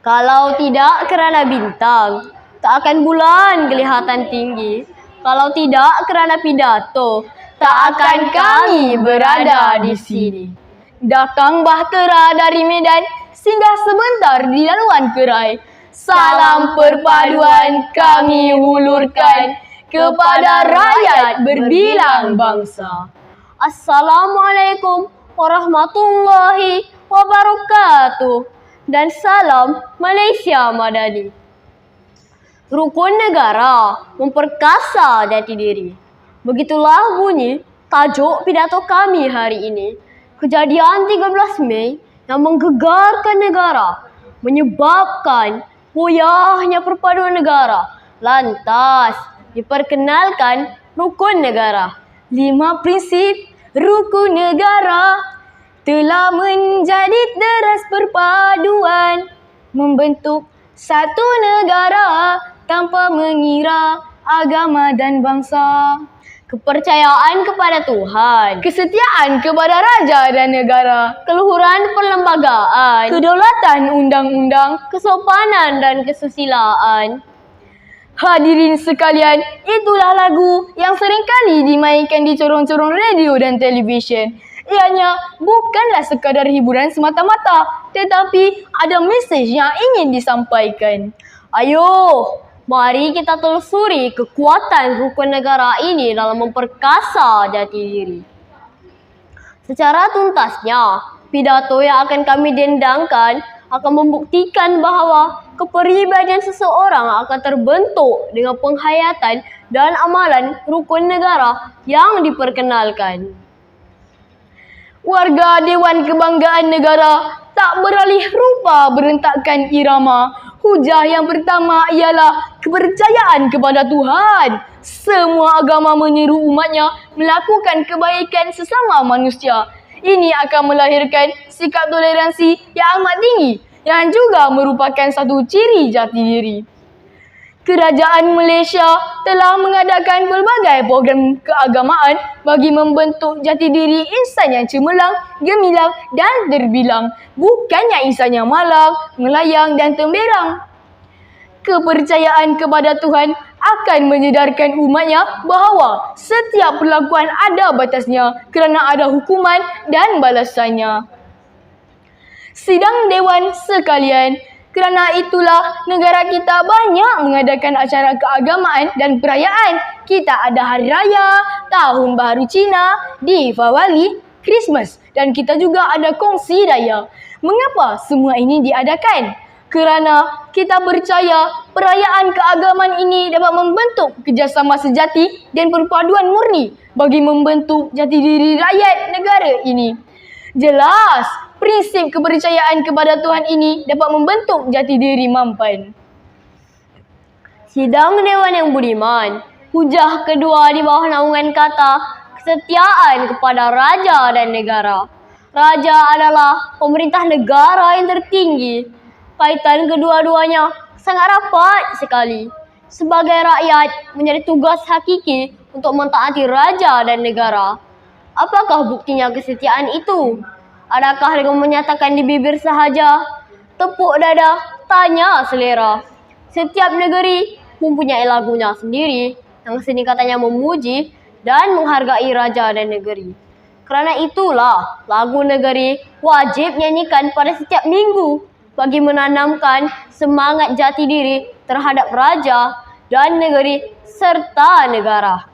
Kalau tidak kerana bintang, tak akan bulan kelihatan tinggi. Kalau tidak kerana pidato, tak akan kami berada di sini. Datang bahtera dari Medan, singgah sebentar di laluan Kerai. Salam perpaduan kami hulurkan kepada rakyat berbilang bangsa. Assalamualaikum warahmatullahi wabarakatuh. Dan salam Malaysia Madani. Rukun negara memperkasa jati diri. Begitulah bunyi tajuk pidato kami hari ini. Kejadian 13 Mei yang menggegarkan negara, menyebabkan goyahnya perpaduan negara. Lantas diperkenalkan rukun negara. 5 prinsip rukun negara telah menjadi teras perpaduan, membentuk satu negara tanpa mengira agama dan bangsa. Kepercayaan kepada Tuhan, kesetiaan kepada raja dan negara, keluhuran perlembagaan, kedaulatan undang-undang, kesopanan dan kesusilaan. Hadirin sekalian, itulah lagu yang seringkali dimainkan di corong-corong radio dan televisyen. Ianya bukanlah sekadar hiburan semata-mata, tetapi ada mesej yang ingin disampaikan. Ayo, mari kita telusuri kekuatan rukun negara ini dalam memperkasa jati diri. Secara tuntasnya, pidato yang akan kami dendangkan akan membuktikan bahawa kepribadian seseorang akan terbentuk dengan penghayatan dan amalan rukun negara yang diperkenalkan. Warga Dewan Kebanggaan Negara tak beralih rupa berentakkan irama. Hujah yang pertama ialah kepercayaan kepada Tuhan. Semua agama menyeru umatnya melakukan kebaikan sesama manusia. Ini akan melahirkan sikap toleransi yang amat tinggi yang juga merupakan satu ciri jati diri. Kerajaan Malaysia telah mengadakan pelbagai program keagamaan bagi membentuk jati diri insan yang cemerlang, gemilang dan terbilang, bukannya insan yang malang, melayang dan temberang. Kepercayaan kepada Tuhan akan menyedarkan umatnya bahawa setiap perlakuan ada batasnya kerana ada hukuman dan balasannya. Sidang Dewan sekalian, kerana itulah negara kita banyak mengadakan acara keagamaan dan perayaan. Kita ada Hari Raya, Tahun Baharu Cina, Deepawali, Christmas dan kita juga ada Kongsi Raya. Mengapa semua ini diadakan? Kerana kita percaya perayaan keagamaan ini dapat membentuk kerjasama sejati dan perpaduan murni bagi membentuk jati diri rakyat negara ini. Jelas, prinsip kepercayaan kepada Tuhan ini dapat membentuk jati diri mampan. Sidang Dewan yang budiman, hujah kedua di bawah naungan kata kesetiaan kepada raja dan negara. Raja adalah pemerintah negara yang tertinggi. Kaitan kedua-duanya sangat rapat sekali. Sebagai rakyat, menjadi tugas hakiki untuk mentaati raja dan negara. Apakah buktinya kesetiaan itu? Adakah dengan menyatakan di bibir sahaja? Tepuk dada, tanya selera. Setiap negeri mempunyai lagunya sendiri yang seni katanya memuji dan menghargai raja dan negeri. Kerana itulah lagu negeri wajib nyanyikan pada setiap minggu bagi menanamkan semangat jati diri terhadap raja dan negeri serta negara.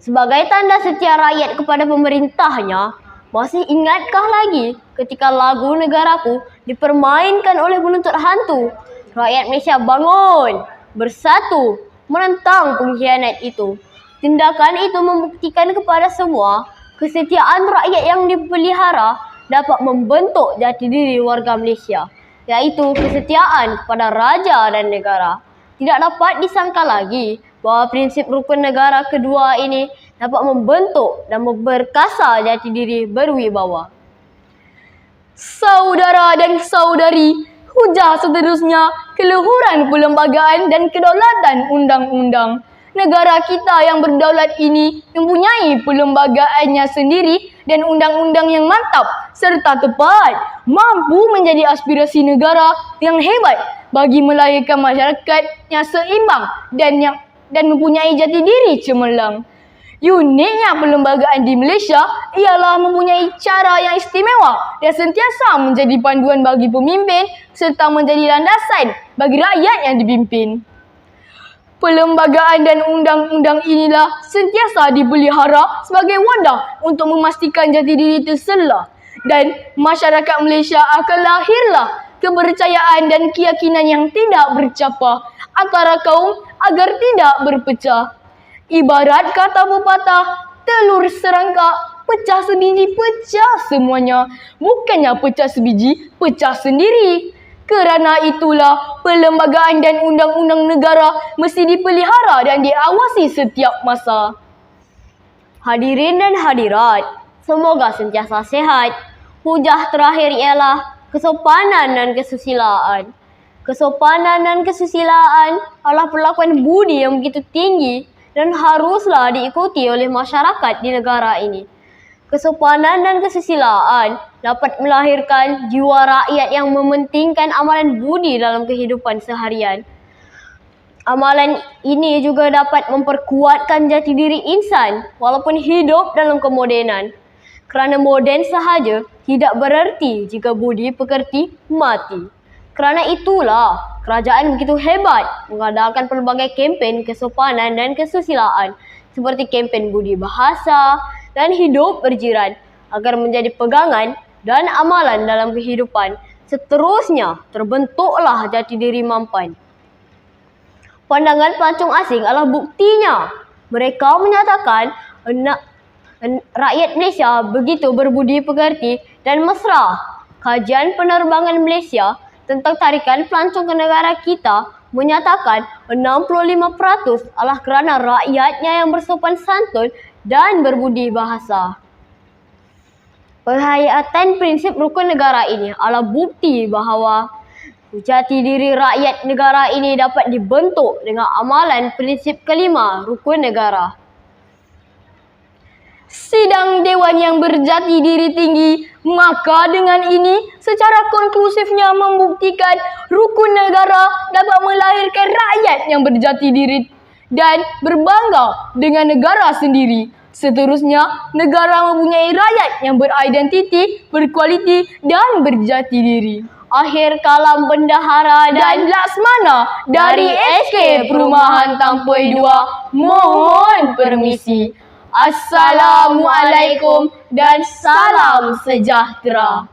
Sebagai tanda setia rakyat kepada pemerintahnya, masih ingatkah lagi ketika lagu negaraku dipermainkan oleh penuntut hantu? Rakyat Malaysia bangun, bersatu, menentang pengkhianat itu. Tindakan itu membuktikan kepada semua kesetiaan rakyat yang dipelihara dapat membentuk jati diri warga Malaysia, iaitu kesetiaan kepada raja dan negara. Tidak dapat disangka lagi bahawa prinsip rukun negara kedua ini dapat membentuk dan memperkasa jati diri berwibawa. Saudara dan saudari, hujah seterusnya keluhuran perlembagaan dan kedaulatan undang-undang. negara kita yang berdaulat ini mempunyai perlembagaannya sendiri dan undang-undang yang mantap serta tepat, mampu menjadi aspirasi negara yang hebat bagi melahirkan masyarakat yang seimbang dan mempunyai jati diri cemerlang. Uniknya perlembagaan di Malaysia ialah mempunyai cara yang istimewa dan sentiasa menjadi panduan bagi pemimpin serta menjadi landasan bagi rakyat yang dipimpin. Perlembagaan dan undang-undang inilah sentiasa dipelihara sebagai wadah untuk memastikan jati diri terselah dan masyarakat Malaysia akan lahirlah kepercayaan dan keyakinan yang tidak bercapah antara kaum agar tidak berpecah. Ibarat kata pepatah, telur serangka, pecah sebiji, pecah semuanya. Bukannya pecah sebiji, pecah sendiri. Kerana itulah, perlembagaan dan undang-undang negara mesti dipelihara dan diawasi setiap masa. Hadirin dan hadirat, semoga sentiasa sehat. Hujah terakhir ialah kesopanan dan kesusilaan. Kesopanan dan kesusilaan adalah perlakuan budi yang begitu tinggi dan haruslah diikuti oleh masyarakat di negara ini. Kesopanan dan kesusilaan dapat melahirkan jiwa rakyat yang mementingkan amalan budi dalam kehidupan seharian. Amalan ini juga dapat memperkuatkan jati diri insan walaupun hidup dalam kemodenan. Kerana moden sahaja tidak bererti jika budi pekerti mati. Kerana itulah, kerajaan begitu hebat mengadakan pelbagai kempen kesopanan dan kesusilaan seperti kempen budi bahasa dan hidup berjiran agar menjadi pegangan dan amalan dalam kehidupan. Seterusnya, terbentuklah jati diri mampan. Pandangan pelancong asing adalah buktinya. Mereka menyatakan rakyat Malaysia begitu berbudi pekerti dan mesra. Kajian penerbangan Malaysia tentang tarikan pelancong ke negara kita menyatakan 65% adalah kerana rakyatnya yang bersopan santun dan berbudi bahasa. Penghayatan prinsip rukun negara ini adalah bukti bahawa jati diri rakyat negara ini dapat dibentuk dengan amalan prinsip kelima rukun negara. Sidang Dewan yang berjati diri tinggi, maka dengan ini secara konklusifnya membuktikan rukun negara dapat melahirkan rakyat yang berjati diri dan berbangga dengan negara sendiri. Seterusnya, negara mempunyai rakyat yang beridentiti, berkualiti dan berjati diri. Akhir kalam bendahara dan Laksmana dari SK Perumahan Tampoi 2 mohon permisi. Assalamualaikum dan salam sejahtera.